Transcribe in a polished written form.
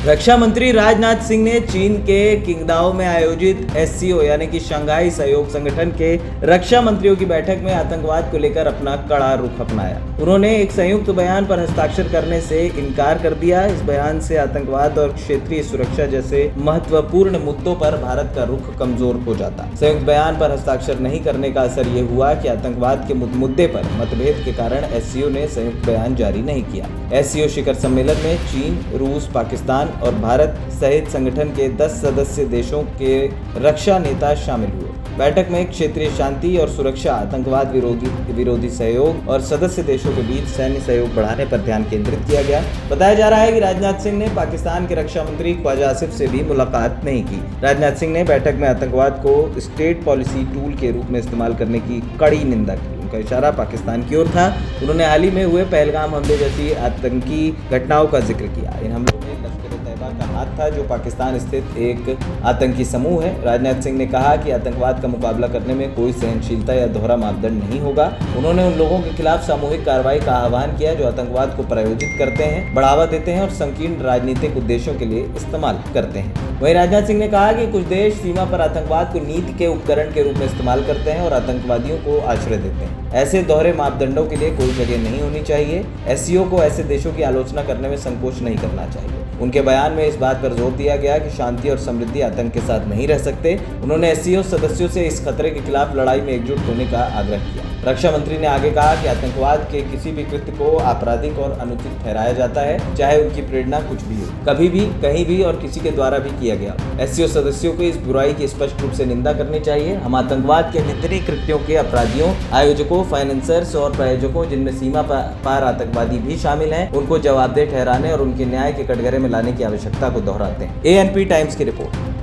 रक्षा मंत्री राजनाथ सिंह ने चीन के किंगदाओ में आयोजित एससीओ यानी कि शंघाई सहयोग संगठन के रक्षा मंत्रियों की बैठक में आतंकवाद को लेकर अपना कड़ा रुख अपनाया। उन्होंने एक संयुक्त बयान पर हस्ताक्षर करने से इनकार कर दिया। इस बयान से आतंकवाद और क्षेत्रीय सुरक्षा जैसे महत्वपूर्ण मुद्दों पर भारत का रुख कमजोर हो जाता। संयुक्त बयान पर हस्ताक्षर नहीं करने का असर ये हुआ कि आतंकवाद के मुद्दे पर मतभेद के कारण एससीओ ने संयुक्त बयान जारी नहीं किया। एससीओ शिखर सम्मेलन में चीन, रूस, पाकिस्तान और भारत सहित संगठन के 10 सदस्य देशों के रक्षा नेता शामिल हुए। बैठक में क्षेत्रीय शांति और सुरक्षा, आतंकवाद विरोधी सहयोग और सदस्य देशों के बीच सैन्य सहयोग बढ़ाने पर ध्यान केंद्रित किया गया। बताया जा रहा है कि राजनाथ सिंह ने पाकिस्तान के रक्षा मंत्री ख्वाजा आसिफ से भी मुलाकात नहीं की। राजनाथ सिंह ने बैठक में आतंकवाद को स्टेट पॉलिसी टूल के रूप में इस्तेमाल करने की कड़ी निंदा की। उनका इशारा पाकिस्तान की ओर था। उन्होंने हाल ही में हुए पहलगाम हमले जैसी आतंकी घटनाओं का जिक्र किया। इन हमलों में लश्कर-ए-तैयबा का हाथ था, जो पाकिस्तान स्थित एक आतंकी समूह है। राजनाथ सिंह ने कहा कि आतंकवाद का मुकाबला करने में कोई सहनशीलता या दोहरा मापदंड नहीं होगा। उन्होंने उन लोगों के खिलाफ सामूहिक कार्रवाई का आह्वान किया जो आतंकवाद को प्रायोजित करते हैं, बढ़ावा देते हैं और संकीर्ण राजनीतिक उद्देश्यों के लिए इस्तेमाल करते हैं। वहीं राजनाथ सिंह ने कहा कि कुछ देश सीमा पर आतंकवाद को नीति के उपकरण के रूप में इस्तेमाल करते हैं और आतंकवादियों को आश्रय देते हैं। ऐसे दोहरे मापदंडों के लिए कोई जगह नहीं होनी चाहिए। एससीओ को ऐसे देशों की आलोचना करने में संकोच नहीं करना चाहिए। उनके बयान में इस बात पर जोर दिया गया कि शांति और समृद्धि आतंक के साथ नहीं रह सकते। उन्होंने एससीओ सदस्यों से इस खतरे के खिलाफ लड़ाई में एकजुट होने का आग्रह किया। रक्षा मंत्री ने आगे कहा कि आतंकवाद के किसी भी कृत्य को आपराधिक और अनुचित ठहराया जाता है, चाहे उनकी प्रेरणा कुछ भी हो, कभी भी, कहीं भी और किसी के द्वारा भी किया गया। एससीओ सदस्यों को इस बुराई की स्पष्ट रूप से निंदा करनी चाहिए। हम आतंकवाद के निंदनीय कृत्यों के अपराधियों, आयोजकों, फाइनेंसर्स और प्रायोजकों, जिनमें सीमा पार आतंकवादी भी शामिल हैं, उनको जवाबदेह ठहराने और उनके न्याय के कटघरे में लाने की आवश्यकता को दोहराते हैं। एएनपी टाइम्स की रिपोर्ट।